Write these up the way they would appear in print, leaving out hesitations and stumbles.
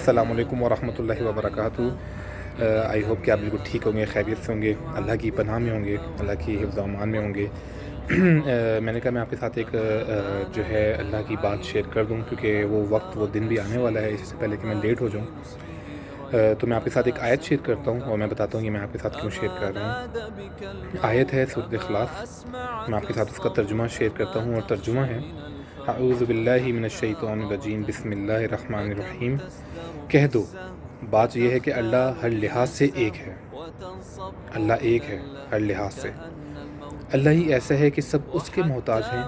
السلام علیکم ورحمۃ اللہ وبرکاتہ۔ آئی ہوپ کہ آپ بالکل ٹھیک ہوں گے، خیریت سے ہوں گے، اللہ کی پناہ میں ہوں گے، اللہ کی حفظ و امان میں ہوں گے۔ میں نے کہا میں آپ کے ساتھ ایک جو ہے اللہ کی بات شیئر کر دوں، کیونکہ وہ وقت وہ دن بھی آنے والا ہے، اس سے پہلے کہ میں لیٹ ہو جاؤں۔ تو میں آپ کے ساتھ ایک آیت شیئر کرتا ہوں اور میں بتاتا ہوں کہ میں آپ کے ساتھ کیوں شیئر کر رہا ہوں۔ آیت ہے سورۃ اخلاص، میں آپ کے ساتھ اس کا ترجمہ شیئر کرتا ہوں، اور ترجمہ ہے: اعوذ باللہ من الشیطان الرجیم، بسم اللہ الرحمن الرحیم۔ کہہ دو، بات یہ ہے کہ اللہ ہر لحاظ سے ایک ہے۔ اللہ ایک ہے ہر لحاظ سے۔ اللہ ہی ایسا ہے کہ سب اس کے محتاج ہیں،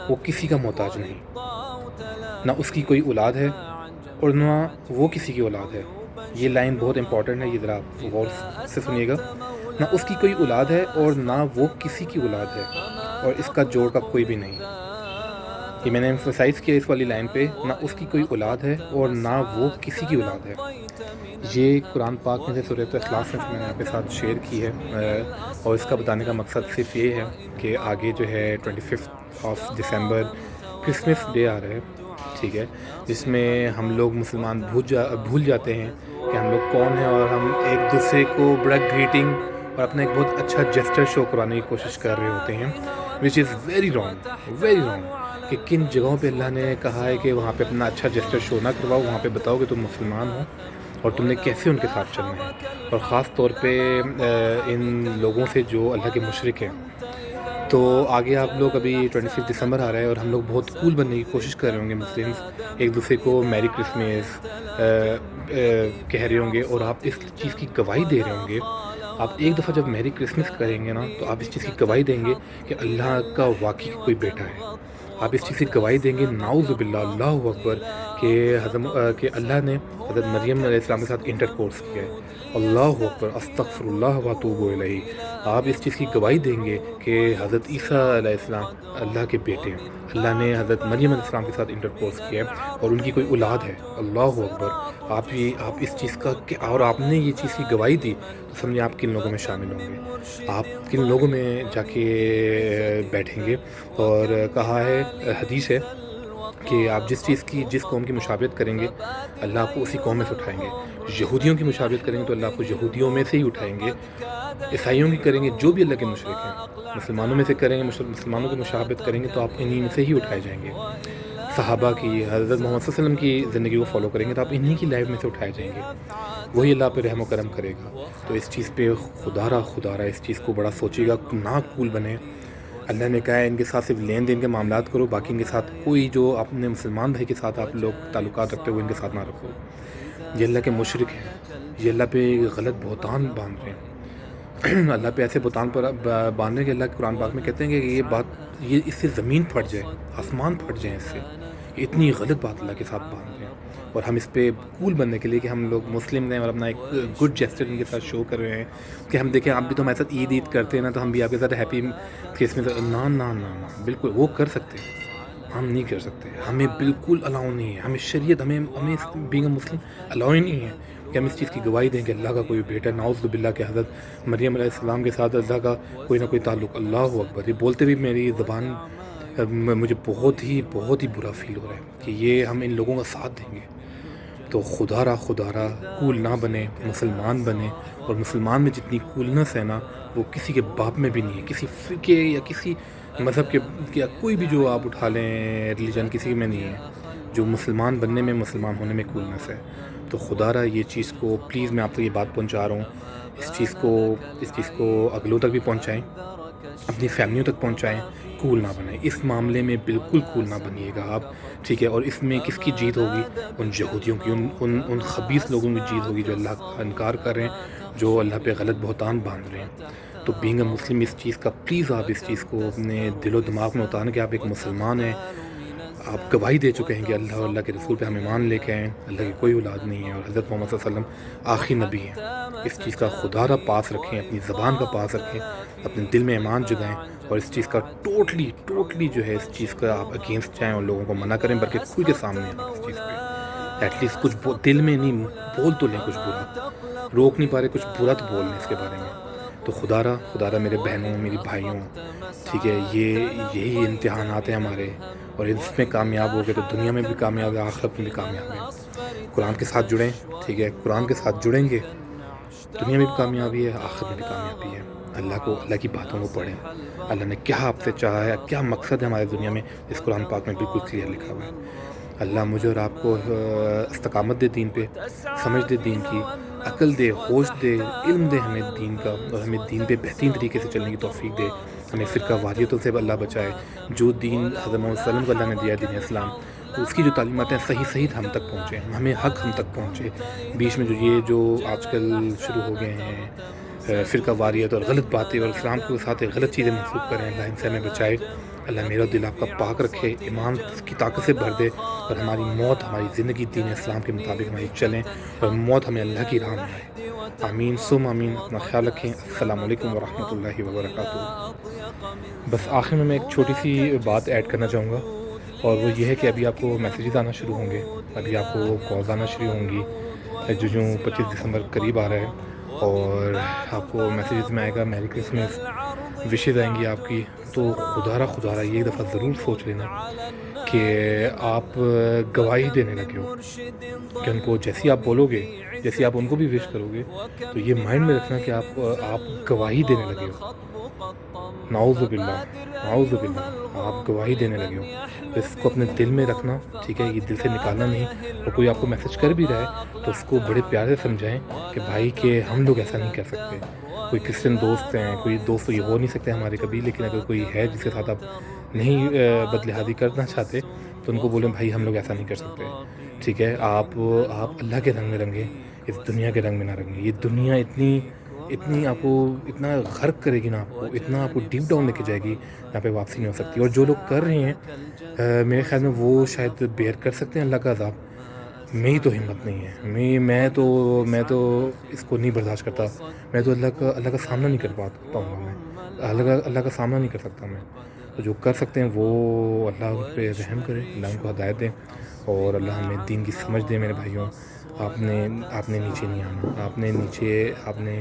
وہ کسی کا محتاج نہیں۔ نہ اس کی کوئی اولاد ہے اور نہ وہ کسی کی اولاد ہے۔ یہ لائن بہت امپورٹنٹ ہے، یہ ذرا غور سے سنیے گا۔ نہ اس کی کوئی اولاد ہے اور نہ وہ کسی کی اولاد ہے، اور اس کا جوڑ کا کوئی بھی نہیں۔ یہ میں نے ایمفسائز کیا اس والی لائن پہ، نہ اس کی کوئی اولاد ہے اور نہ وہ کسی کی اولاد ہے۔ یہ قرآن پاک میں سے سورۃ اخلاص میں میں نے آپ کے ساتھ شیئر کی ہے، اور اس کا بتانے کا مقصد صرف یہ ہے کہ آگے جو ہے 25 دسمبر کرسمس ڈے آ رہا ہے، ٹھیک ہے، جس میں ہم لوگ مسلمان بھول جاتے ہیں کہ ہم لوگ کون ہیں، اور ہم ایک دوسرے کو بڑا گریٹنگ اور اپنا ایک بہت اچھا جیسچر شو کروانے کی کوشش کر رہے ہوتے ہیں، وچ از ویری رانگ کہ کن جگہوں پہ اللہ نے کہا ہے کہ وہاں پہ اپنا اچھا جیسچر شو نہ کرواؤ، وہاں پہ بتاؤ کہ تم مسلمان ہو اور تم نے کیسے ان کے ساتھ چلنا ہے، اور خاص طور پہ ان لوگوں سے جو اللہ کے مشرک ہیں۔ تو آگے آپ لوگ ابھی 25 دسمبر آ رہا ہے اور ہم لوگ بہت کول بننے کی کوشش کر رہے ہوں گے، مسلمس ایک دوسرے کو میری کرسمس کہہ رہے ہوں گے، اور آپ اس چیز کی گواہی دے رہے ہوں گے۔ آپ ایک دفعہ جب میری کرسمس کریں گے نا، تو آپ اس چیز کی گواہی دیں گے کہ اللہ کا واقعی کوئی بیٹا ہے۔ آپ اس چیز کی گواہی دیں گے، نعوذ باللہ، اللہ اکبر، کہ اللہ نے حضرت مریم علیہ السلام کے ساتھ انٹر کورس کیا ہے۔ اللہ اکبر، استغفر اللہ واتوب الیہ۔ آپ اس چیز کی گواہی دیں گے کہ حضرت عیسیٰ علیہ السلام اللہ کے بیٹے ہیں، اللہ نے حضرت مریم علیہ السلام کے ساتھ انٹر کورس کیا ہے اور ان کی کوئی اولاد ہے۔ اللہ اکبر۔ آپ اس چیز کا کہ اور آپ نے یہ چیز کی گواہی دی، تو سمجھیں آپ کن لوگوں میں شامل ہوں گے، آپ کن لوگوں میں جا کے بیٹھیں گے۔ اور کہا ہے، حدیث ہے کہ آپ جس قوم کی مشابہت کریں گے، اللہ آپ کو اسی قوم میں سے اٹھائیں گے۔ یہودیوں کی مشابہت کریں گے تو اللہ آپ کو یہودیوں میں سے ہی اٹھائیں گے۔ عیسائیوں کی کریں گے، جو بھی اللہ کے مشرک ہیں، مسلمانوں میں سے کریں گے، مسلمانوں کی مشابہت کریں گے تو آپ انہی میں سے ہی اٹھائے جائیں گے۔ صحابہ کی، حضرت محمد صلی اللہ علیہ وسلم کی زندگی کو فالو کریں گے تو آپ انہی کی لائف میں سے اٹھائے جائیں گے، وہی اللہ پہ رحم و کرم کرے گا۔ تو اس چیز پہ خدا را اس چیز کو بڑا سوچیے گا، نہ کول بنے۔ اللہ نے کہا ہے ان کے ساتھ صرف لین دین کے معاملات کرو، باقی ان کے ساتھ کوئی، جو اپنے مسلمان بھائی کے ساتھ آپ لوگ تعلقات رکھتے ہو، ان کے ساتھ نہ رکھو۔ یہ اللہ کے مشرک ہیں، یہ اللہ پہ غلط بہتان باندھ رہے ہیں، اللہ پہ ایسے بہتان پر باندھ رہے ہیں کہ اللہ کے قرآن پاک میں کہتے ہیں کہ یہ اس سے زمین پھٹ جائے، آسمان پھٹ جائیں اس سے، اتنی غلط بات اللہ کے ساتھ باندھ رہے ہیں۔ اور ہم اس پہ کول بننے کے لیے کہ ہم لوگ مسلم ہیں اور اپنا ایک گڈ جیسچر ان کے ساتھ شو کر رہے ہیں کہ ہم دیکھیں آپ بھی تو ہمارے ساتھ عید کرتے ہیں نا، تو ہم بھی آپ کے ساتھ ہیپی کرسمس۔ نہ، بالکل وہ کر سکتے ہیں، ہم نہیں کر سکتے، ہمیں بالکل الاؤ نہیں ہے، ہمیں شریعت، ہمیں بینگ اے مسلم الاؤ ہی نہیں ہے کہ ہم اس چیز کی گواہی دیں کہ اللہ کا کوئی بیٹا، نعوذ باللہ، کہ حضرت مریم علیہ السلام کے ساتھ اللہ کا کوئی نہ کوئی تعلق۔ اللہ اکبر۔ یہ بولتے بھی میری زبان مجھے بہت ہی برا فیل ہو رہا ہے کہ یہ ہم ان لوگوں کا ساتھ دیں گے۔ تو خدا را کول نہ بنے، مسلمان بنے، اور مسلمان میں جتنی کولنس ہے نا، وہ کسی کے باپ میں بھی نہیں ہے، کسی فرقے یا کسی مذہب کے، یا کوئی بھی جو آپ اٹھا لیں ریلیجن، کسی میں نہیں ہے جو مسلمان بننے میں، مسلمان ہونے میں کولنس ہے۔ تو خدا را یہ چیز کو پلیز، میں آپ کو یہ بات پہنچا رہا ہوں، اس چیز کو اگلوں تک بھی پہنچائیں، اپنی فیملیوں تک پہنچائیں، کول نہ بنائیں اس معاملے میں، بالکل کول نہ بنیے گا آپ، ٹھیک ہے۔ اور اس میں کس کی جیت ہوگی؟ ان یہودیوں کی، ان خبیث لوگوں کی جیت ہوگی جو اللہ کا انکار کر رہے ہیں، جو اللہ پہ غلط بہتان باندھ رہے ہیں۔ تو بینگ اے مسلم، اس چیز کا پلیز آپ اس چیز کو اپنے دل و دماغ میں اتاریں کہ آپ ایک مسلمان ہیں، آپ گواہی دے چکے ہیں کہ اللہ اور اللہ کے رسول پہ ہم ایمان لے کے آئیں، اللہ کی کوئی اولاد نہیں ہے، اور حضرت محمد صلی اللہ علیہ وسلم آخری نبی ہیں۔ اس چیز کا خدا را پاس رکھیں، اپنی زبان کا پاس رکھیں، اپنے دل میں ایمان جگائیں، اور اس چیز کا ٹوٹلی جو ہے اس چیز کا آپ اگینسٹ جائیں اور لوگوں کو منع کریں، بلکہ کھل کے سامنے آئیں اس چیز پہ۔ ایٹ لیسٹ کچھ دل میں نہیں، بول تو لیں کچھ برا، روک نہیں پا رہے، کچھ برا تو بول لیں اس کے بارے میں۔ تو خدا را میرے بہنوں، میری بھائیوں، ٹھیک ہے، یہی امتحانات ہیں ہمارے، اور اس میں کامیاب ہو گئے تو دنیا میں بھی کامیاب ہے، آخرت میں بھی کامیاب ہے۔ قرآن کے ساتھ جڑیں، ٹھیک ہے، قرآن کے ساتھ جڑیں گے، دنیا میں بھی کامیابی ہے، آخرت میں بھی کامیابی ہے۔ اللہ کی باتوں کو پڑھیں، اللہ نے کیا آپ سے چاہا ہے، کیا مقصد ہے ہمارے دنیا میں، اس قرآن پاک میں بالکل کلیئر لکھا ہوا ہے۔ اللہ مجھے اور آپ کو استقامت دے دین پہ، سمجھ دے دین کی، عقل دے، ہوش دے، علم دے ہمیں دین کا، اور ہمیں دین پہ بہترین طریقے سے چلنے کی توفیق دے، ہمیں فرقہ واریتوں سے اللہ بچائے۔ جو دین حضرت محمد صلی اللہ علیہ وسلم کو اللہ نے دیا ہے، دین اسلام، تو اس کی جو تعلیمات ہیں صحیح ہم تک پہنچے، ہمیں حق ہم تک پہنچے۔ بیچ میں جو آج کل شروع ہو گئے ہیں فرقہ واریت اور غلط باتیں اور اسلام کے ساتھ غلط چیزیں منسوخ کریں، اللہ ان سے ہمیں بچائے۔ اللہ میرا دل آپ کا پاک رکھے، ایمان کی طاقت سے بھر دے، اور ہماری موت، ہماری زندگی دین اسلام کے مطابق ہماری چلیں، اور موت ہمیں اللہ کی راہ میں آئے۔ آمین سم آمین۔ اپنا خیال رکھیں۔ السلام علیکم ورحمۃ اللہ وبرکاتہ۔ بس آخر میں ایک چھوٹی سی بات ایڈ کرنا چاہوں گا، اور وہ یہ ہے کہ ابھی آپ کو میسیجز آنا شروع ہوں گے، ابھی آپ کو کالز آنا شروع ہوں گی، جو 25 دسمبر قریب آ رہا ہے، اور آپ کو میسیجز میں آئے گا میری کرسمس، وشز آئیں گی آپ کی۔ تو خدا را یہ ایک دفعہ ضرور سوچ لینا کہ آپ گواہی دینے لگے ہو، کہ ان کو جیسی آپ بولو گے، جیسی آپ ان کو بھی وش کرو گے، تو یہ مائنڈ میں رکھنا کہ آپ گواہی دینے لگے ہو۔ نعوذ باللہ، نعوذ باللہ، آپ گواہی دینے لگے ہو۔ تو اس کو اپنے دل میں رکھنا، ٹھیک ہے، یہ دل سے نکالنا نہیں۔ اور کوئی آپ کو میسج کر بھی رہا ہے تو اس کو بڑے پیارے سے سمجھائیں کہ بھائی کہ ہم لوگ ایسا نہیں کر سکتے۔ کوئی کرسچن دوست ہیں، کوئی دوست تو یہ ہو نہیں سکتے ہمارے کبھی، لیکن اگر کوئی ہے جس کے ساتھ آپ نہیں بدلہادی کرنا چاہتے تو ان کو بولیں بھائی ہم لوگ ایسا نہیں کر سکتے، ٹھیک ہے۔ آپ اللہ کے رنگ میں رنگیں، اس دنیا کے رنگ میں نہ رنگیں۔ یہ دنیا اتنی آپ کو اتنا غرق کرے گی نا، آپ کو اتنا آپ کو ڈیپ ڈاؤن لے کے جائے گی، یہاں پہ واپسی نہیں ہو سکتی۔ اور جو لوگ کر رہے ہیں میرے خیال میں وہ شاید بیئر کر سکتے ہیں اللہ کا عذاب، میری تو ہمت نہیں ہے، میں تو اس کو نہیں برداشت کرتا۔ میں تو اللہ کا سامنا نہیں کر پاؤں گا، میں اللہ کا سامنا نہیں کر سکتا میں۔ تو جو کر سکتے ہیں وہ اللہ ان پہ رحم کرے، اللہ ان کو ہدایت دے، اور اللہ ہمیں دین کی سمجھ دے۔ میرے بھائیوں، آپ نے نیچے نہیں آنا، آپ نے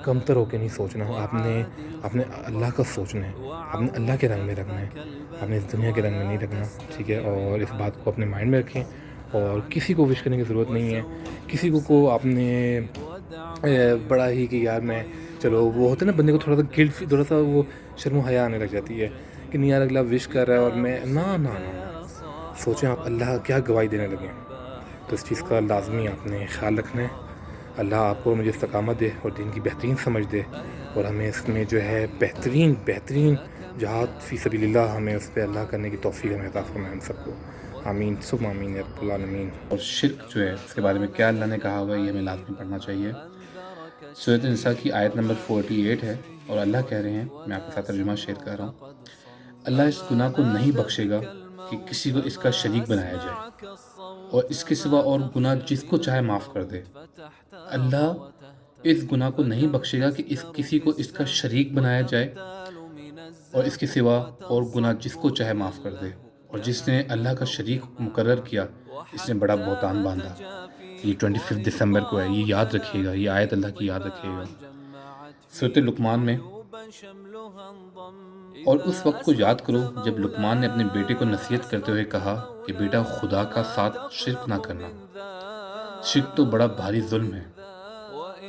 کمتر ہو کے نہیں سوچنا، آپ نے اللہ کا سوچنا ہے، آپ نے اللہ کے رنگ میں رکھنا ہے، آپ نے اس دنیا کے رنگ میں نہیں رکھنا، ٹھیک ہے۔ اور اس بات کو اپنے مائنڈ میں رکھیں، اور کسی کو وش کرنے کی ضرورت نہیں ہے، کسی کو آپ نے بڑا ہی کہ یار میں چلو، وہ ہوتا ہے نا بندے کو تھوڑا سا گلٹ، تھوڑا سا وہ شرم و حیا آنے لگ جاتی ہے کہ نہیں یار اگلا وش کر رہا ہے اور میں نہ سوچیں آپ اللہ کیا گواہی دینے لگے ہیں۔ تو اس چیز کا لازمی آپ نے خیال رکھنا ہے۔ اللہ آپ کو مجھے استقامت دے اور دین کی بہترین سمجھ دے، اور ہمیں اس میں جو ہے بہترین جہاد فی سبیل اللہ، ہمیں اس پہ اللہ کرنے کی توفیق ہمیں عطا فرمائے ہم سب کو۔ آمین ثم آمین یا رب العالمین۔ اور شرک جو ہے اس کے بارے میں کیا اللہ نے کہا ہوا ہے، یہ ہمیں لازمی پڑھنا چاہیے۔ سورۃ النساء کی آیت نمبر 48 ہے، اور اللہ کہہ رہے ہیں، میں آپ کے ساتھ ترجمہ شیئر کر رہا ہوں، اللہ اس گناہ کو نہیں بخشے گا کہ کسی کو اس کا شریک بنایا جائے، اور اس کے سوا اور گناہ جس کو چاہے معاف کر دے۔ اللہ اس گناہ کو نہیں بخشے گا کہ کسی کو اس کا شریک بنایا جائے، اور اس کے سوا اور گناہ جس کو چاہے معاف کر دے۔ اور جس نے اللہ کا شریک مقرر کیا، اس نے بڑا بہتان باندھا۔ یہ 25 دسمبر کو ہے، یہ یاد رکھیے گا، یہ آیت اللہ کی یاد رکھیے گا۔ سورۃ لقمان میں، اور اس وقت کو یاد کرو جب لقمان نے اپنے بیٹے کو نصیحت کرتے ہوئے کہا کہ بیٹا خدا کا ساتھ شرک نہ کرنا، شرک تو بڑا بھاری ظلم ہے۔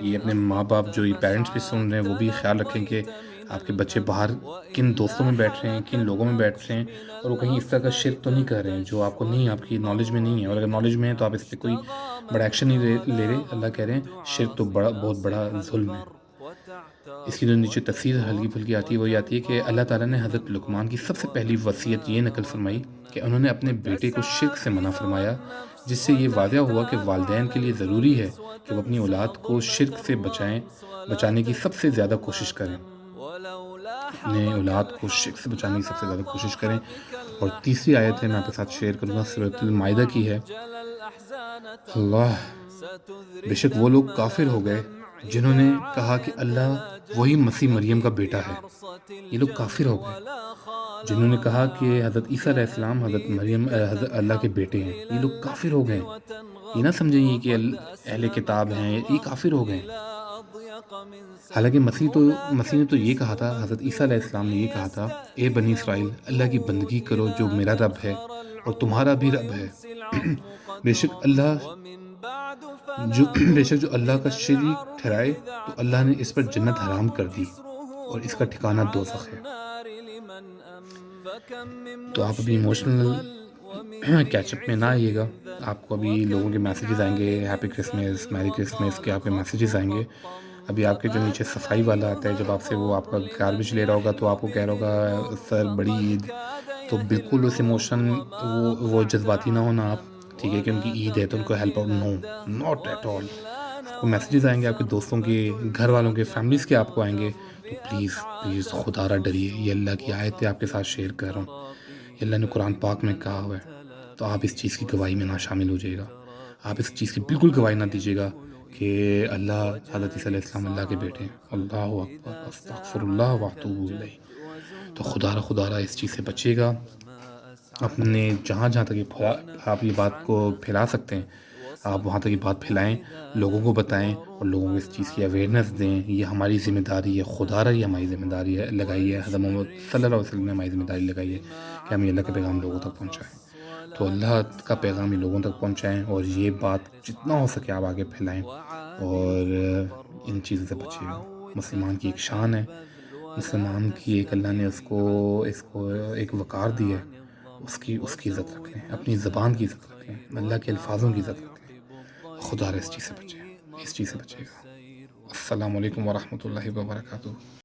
یہ اپنے ماں باپ جو یہ پیرنٹس بھی سن رہے ہیں وہ بھی خیال رکھیں کہ آپ کے بچے باہر کن دوستوں میں بیٹھ رہے ہیں، کن لوگوں میں بیٹھ رہے ہیں، اور وہ کہیں اس طرح کا شرک تو نہیں کر رہے ہیں جو آپ کو نہیں، آپ کی نالج میں نہیں ہے۔ اور اگر نالج میں ہے تو آپ اس پہ کوئی بڑا ایکشن نہیں لے رہے۔ اللہ کہہ رہے ہیں شرک تو بہت بڑا ظلم ہے۔ اس کی جو نیچے تفسیر ہلکی پھلکی آتی ہے وہ یہ آتی ہے کہ اللہ تعالیٰ نے حضرت لقمان کی سب سے پہلی وصیت یہ نقل فرمائی کہ انہوں نے اپنے بیٹے کو شرک سے منع فرمایا، جس سے یہ واضح ہوا کہ والدین کے لیے ضروری ہے کہ وہ اپنی اولاد کو شرک سے بچانے کی سب سے زیادہ کوشش کریں، اپنے اولاد کو شرک سے بچانے کی سب سے زیادہ کوشش کریں۔ اور تیسری آیت ہے، میں آپ کے ساتھ شیئر کروں گا، سورۃ المائدہ کی ہے۔ اللہ، بے شک وہ لوگ کافر ہو گئے جنہوں نے کہا کہ اللہ وہی مسیح مریم کا بیٹا ہے۔ یہ لوگ کافر ہو گئے جنہوں نے کہا کہ حضرت عیسیٰ علیہ السلام حضرت مریم حضرت اللہ کے بیٹے ہیں۔ یہ لوگ کافر ہو گئے، یہ نہ سمجھیں یہ کہ اہل کتاب ہیں، یہ کافر ہو گئے۔ حالانکہ مسیح نے تو یہ کہا تھا، حضرت عیسیٰ علیہ السلام نے یہ کہا تھا، اے بنی اسرائیل، اللہ کی بندگی کرو جو میرا رب ہے اور تمہارا بھی رب ہے۔ بے شک اللہ جو بے شک جو اللہ کا شریک ٹھہرائے تو اللہ نے اس پر جنت حرام کر دی اور اس کا ٹھکانہ دوزخ ہے۔ تو آپ ابھی ایموشنل کیچ اپ میں نہ آئیے گا، آپ کو ابھی لوگوں کے میسیجز آئیں گے ہیپی کرسمس میری کرسمس کے، آپ کے میسیجز آئیں گے۔ ابھی آپ کے جو نیچے صفائی والا آتا ہے، جب آپ سے وہ آپ کا گاربیج لے رہا ہوگا تو آپ کو کہہ رہا ہوگا سر بڑی عید، تو بالکل اس ایموشن وہ جذباتی نہ ہونا آپ، ٹھیک ہے کہ ان کی عید ہے تو ان کو help out, no not at all. آپ کو میسیجز آئیں گے آپ کے دوستوں کے، گھر والوں کے، فیملیز کے آپ کو آئیں گے، تو پلیز پلیز خدا را ڈریے، یہ اللہ کی آیت ہے آپ کے ساتھ شیئر کر رہا ہوں، یہ اللہ نے قرآن پاک میں کہا ہوا ہے، تو آپ اس چیز کی گواہی میں نہ شامل ہو جائے گا، آپ اس چیز کی بالکل گواہی نہ دیجیے گا کہ اللہ حضرت عیسیٰ علیہ السلام اللہ کے بیٹے ہیں۔ اللہ اکبر، استغفر اللہ واتوب الیہ۔ تو خدا را اس چیز سے بچیے گا، اپنے جہاں جہاں تک آپ یہ بات کو پھیلا سکتے ہیں آپ وہاں تک یہ بات پھیلائیں، لوگوں کو بتائیں اور لوگوں کو اس چیز کی اویئرنیس دیں، یہ ہماری ذمہ داری ہے، خدا را یہ ہماری ذمہ داری ہے لگائی ہے، حضرت محمد صلی اللہ علیہ وسلم نے ہماری ذمہ داری لگائی ہے کہ ہم یہ اللہ کا پیغام لوگوں تک پہنچائیں۔ تو اللہ کا پیغام یہ لوگوں تک پہنچائیں اور یہ بات جتنا ہو سکے آپ آگے پھیلائیں اور ان چیزوں سے بچیے گا۔ مسلمان کی ایک شان ہے، مسلمان کی ایک اللہ نے اس کو ایک وقار دی ہے، اس کی عزت رکھ لیں، اپنی زبان کی عزت رکھ لیں، اللہ کے الفاظوں کی عزت رکھ لیں، خدا را اس چیز سے بچے گا۔ السلام علیکم ورحمۃ اللہ وبرکاتہ۔